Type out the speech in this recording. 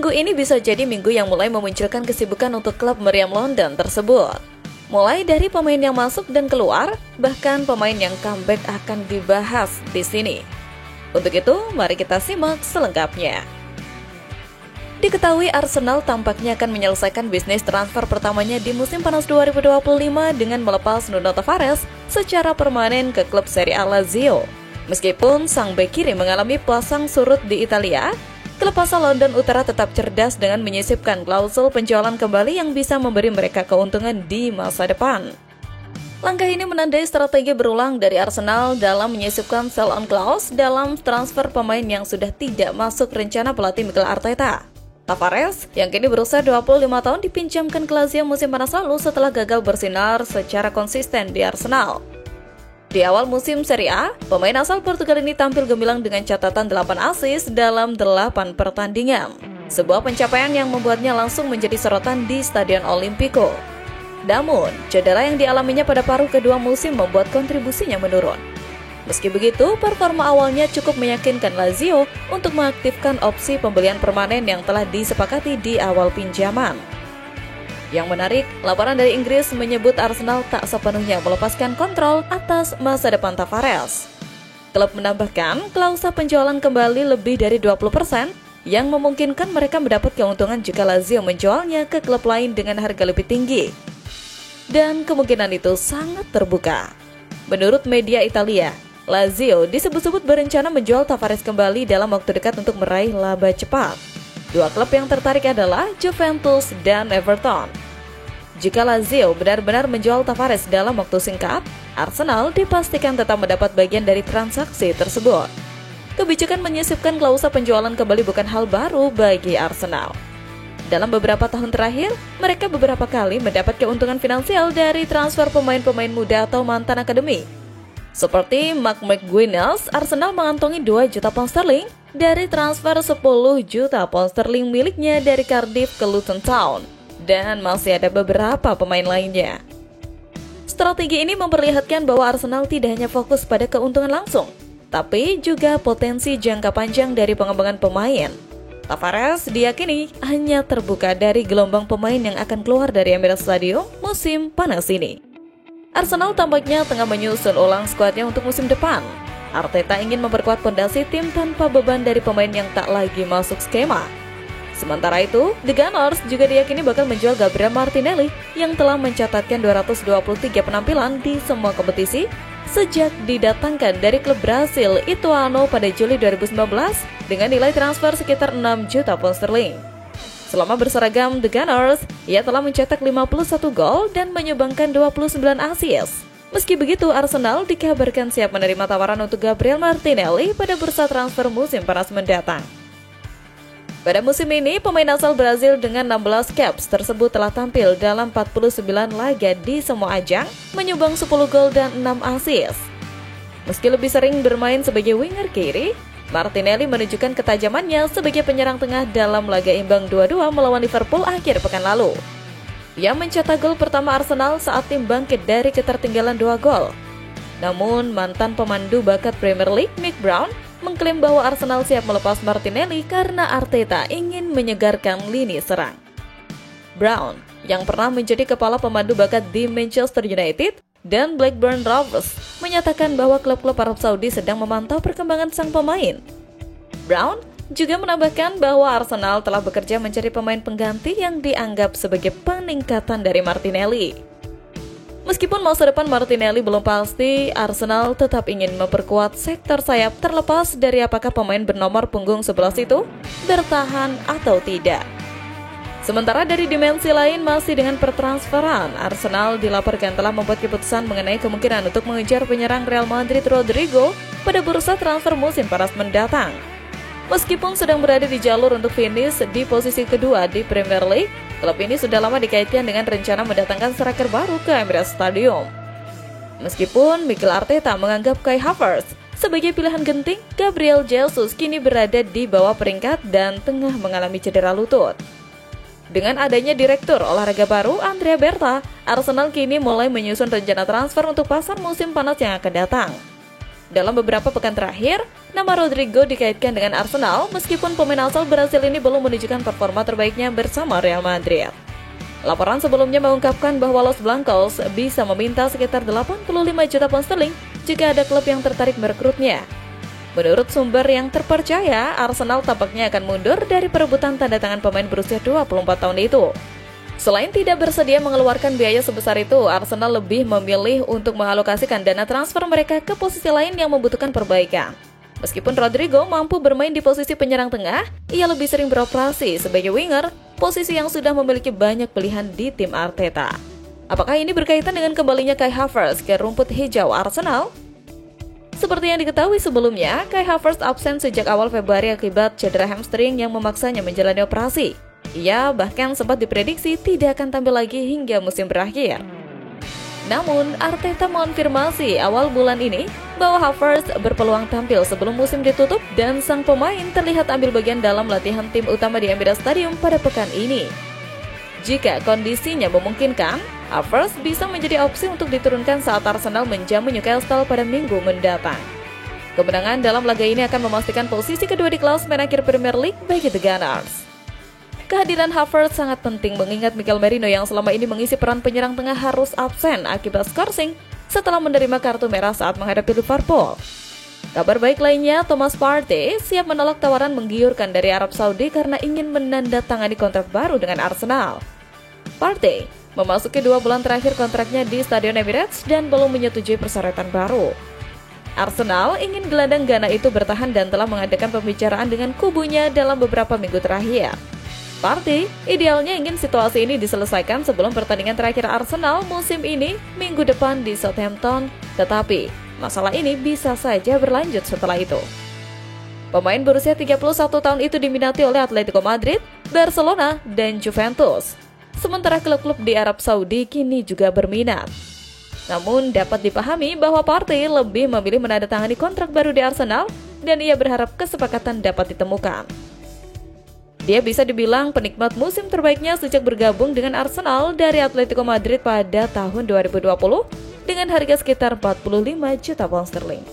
Minggu ini bisa jadi minggu yang mulai memunculkan kesibukan untuk klub meriam London tersebut. Mulai dari pemain yang masuk dan keluar, bahkan pemain yang comeback akan dibahas di sini. Untuk itu, mari kita simak selengkapnya. Diketahui Arsenal tampaknya akan menyelesaikan bisnis transfer pertamanya di musim panas 2025 dengan melepas Nuno Tavares secara permanen ke klub Serie A Lazio. Meskipun sang bek kiri mengalami pasang surut di Italia, klub asal London Utara tetap cerdas dengan menyisipkan klausul penjualan kembali yang bisa memberi mereka keuntungan di masa depan. Langkah ini menandai strategi berulang dari Arsenal dalam menyisipkan sell-on clause dalam transfer pemain yang sudah tidak masuk rencana pelatih Mikel Arteta. Tavares, yang kini berusia 25 tahun, dipinjamkan ke Lazio musim panas lalu setelah gagal bersinar secara konsisten di Arsenal. Di awal musim Serie A, pemain asal Portugal ini tampil gemilang dengan catatan 8 assist dalam 8 pertandingan. Sebuah pencapaian yang membuatnya langsung menjadi sorotan di Stadion Olimpico. Namun, cedera yang dialaminya pada paruh kedua musim membuat kontribusinya menurun. Meski begitu, performa awalnya cukup meyakinkan Lazio untuk mengaktifkan opsi pembelian permanen yang telah disepakati di awal pinjaman. Yang menarik, laporan dari Inggris menyebut Arsenal tak sepenuhnya melepaskan kontrol atas masa depan Tavares. Klub menambahkan klausa penjualan kembali lebih dari 20% yang memungkinkan mereka mendapat keuntungan jika Lazio menjualnya ke klub lain dengan harga lebih tinggi. Dan kemungkinan itu sangat terbuka. Menurut media Italia, Lazio disebut-sebut berencana menjual Tavares kembali dalam waktu dekat untuk meraih laba cepat. Dua klub yang tertarik adalah Juventus dan Everton. Jika Lazio benar-benar menjual Tavares dalam waktu singkat, Arsenal dipastikan tetap mendapat bagian dari transaksi tersebut. Kebijakan menyisipkan klausa penjualan kembali bukan hal baru bagi Arsenal. Dalam beberapa tahun terakhir, mereka beberapa kali mendapat keuntungan finansial dari transfer pemain-pemain muda atau mantan akademi. Seperti Mark McGuinness, Arsenal mengantongi 2 juta pound sterling dari transfer 10 juta pound sterling miliknya dari Cardiff ke Luton Town. Dan masih ada beberapa pemain lainnya. Strategi ini memperlihatkan bahwa Arsenal tidak hanya fokus pada keuntungan langsung, tapi juga potensi jangka panjang dari pengembangan pemain. Tavares diyakini hanya terbuka dari gelombang pemain yang akan keluar dari Emirates Stadium musim panas ini. Arsenal tampaknya tengah menyusun ulang skuadnya untuk musim depan. Arteta ingin memperkuat fondasi tim tanpa beban dari pemain yang tak lagi masuk skema. Sementara itu, The Gunners juga diyakini bakal menjual Gabriel Martinelli yang telah mencatatkan 223 penampilan di semua kompetisi sejak didatangkan dari klub Brasil Ituano pada Juli 2019 dengan nilai transfer sekitar 6 juta pound sterling. Selama berseragam The Gunners, ia telah mencetak 51 gol dan menyumbangkan 29 assist. Meski begitu, Arsenal dikabarkan siap menerima tawaran untuk Gabriel Martinelli pada bursa transfer musim panas mendatang. Pada musim ini, pemain asal Brazil dengan 16 caps tersebut telah tampil dalam 49 laga di semua ajang, menyumbang 10 gol dan 6 assist. Meski lebih sering bermain sebagai winger kiri, Martinelli menunjukkan ketajamannya sebagai penyerang tengah dalam laga imbang 2-2 melawan Liverpool akhir pekan lalu. Ia mencetak gol pertama Arsenal saat tim bangkit dari ketertinggalan 2 gol. Namun, mantan pemandu bakat Premier League, Mick Brown, mengklaim bahwa Arsenal siap melepas Martinelli karena Arteta ingin menyegarkan lini serang. Brown, yang pernah menjadi kepala pemandu bakat di Manchester United dan Blackburn Rovers, menyatakan bahwa klub-klub Arab Saudi sedang memantau perkembangan sang pemain. Brown juga menambahkan bahwa Arsenal telah bekerja mencari pemain pengganti yang dianggap sebagai peningkatan dari Martinelli. Meskipun masa depan Martinelli belum pasti, Arsenal tetap ingin memperkuat sektor sayap terlepas dari apakah pemain bernomor punggung 11 itu bertahan atau tidak. Sementara dari dimensi lain masih dengan pertransferan, Arsenal dilaporkan telah membuat keputusan mengenai kemungkinan untuk mengejar penyerang Real Madrid Rodrigo pada bursa transfer musim panas mendatang. Meskipun sedang berada di jalur untuk finish di posisi kedua di Premier League, klub ini sudah lama dikaitkan dengan rencana mendatangkan striker baru ke Emirates Stadium. Meskipun Mikel Arteta menganggap Kai Havertz sebagai pilihan genting, Gabriel Jesus kini berada di bawah peringkat dan tengah mengalami cedera lutut. Dengan adanya direktur olahraga baru, Andrea Berta, Arsenal kini mulai menyusun rencana transfer untuk pasar musim panas yang akan datang. Dalam beberapa pekan terakhir, nama Rodrigo dikaitkan dengan Arsenal meskipun pemain asal Brasil ini belum menunjukkan performa terbaiknya bersama Real Madrid. Laporan sebelumnya mengungkapkan bahwa Los Blancos bisa meminta sekitar 85 juta pound sterling jika ada klub yang tertarik merekrutnya. Menurut sumber yang terpercaya, Arsenal tampaknya akan mundur dari perebutan tanda tangan pemain berusia 24 tahun itu. Selain tidak bersedia mengeluarkan biaya sebesar itu, Arsenal lebih memilih untuk mengalokasikan dana transfer mereka ke posisi lain yang membutuhkan perbaikan. Meskipun Rodrigo mampu bermain di posisi penyerang tengah, ia lebih sering beroperasi sebagai winger, posisi yang sudah memiliki banyak pilihan di tim Arteta. Apakah ini berkaitan dengan kembalinya Kai Havertz ke rumput hijau Arsenal? Seperti yang diketahui sebelumnya, Kai Havertz absen sejak awal Februari akibat cedera hamstring yang memaksanya menjalani operasi. Ia bahkan sempat diprediksi tidak akan tampil lagi hingga musim berakhir. Namun, Arteta mengonfirmasi awal bulan ini bahwa Havertz berpeluang tampil sebelum musim ditutup dan sang pemain terlihat ambil bagian dalam latihan tim utama di Emirates Stadium pada pekan ini. Jika kondisinya memungkinkan, Havertz bisa menjadi opsi untuk diturunkan saat Arsenal menjamu Newcastle pada minggu mendatang. Kemenangan dalam laga ini akan memastikan posisi kedua di klasemen akhir Premier League bagi The Gunners. Kehadiran Havertz sangat penting mengingat Mikel Merino yang selama ini mengisi peran penyerang tengah harus absen akibat skorsing setelah menerima kartu merah saat menghadapi Liverpool. Kabar baik lainnya, Thomas Partey siap menolak tawaran menggiurkan dari Arab Saudi karena ingin menandatangani kontrak baru dengan Arsenal. Partey memasuki 2 bulan terakhir kontraknya di Stadion Emirates dan belum menyetujui persyaratan baru. Arsenal ingin gelandang Ghana itu bertahan dan telah mengadakan pembicaraan dengan kubunya dalam beberapa minggu terakhir. Partey idealnya ingin situasi ini diselesaikan sebelum pertandingan terakhir Arsenal musim ini minggu depan di Southampton, tetapi masalah ini bisa saja berlanjut setelah itu. Pemain berusia 31 tahun itu diminati oleh Atletico Madrid, Barcelona, dan Juventus. Sementara klub-klub di Arab Saudi kini juga berminat. Namun dapat dipahami bahwa Partey lebih memilih menandatangani kontrak baru di Arsenal dan ia berharap kesepakatan dapat ditemukan. Dia bisa dibilang penikmat musim terbaiknya sejak bergabung dengan Arsenal dari Atletico Madrid pada tahun 2020 dengan harga sekitar 45 juta pound sterling.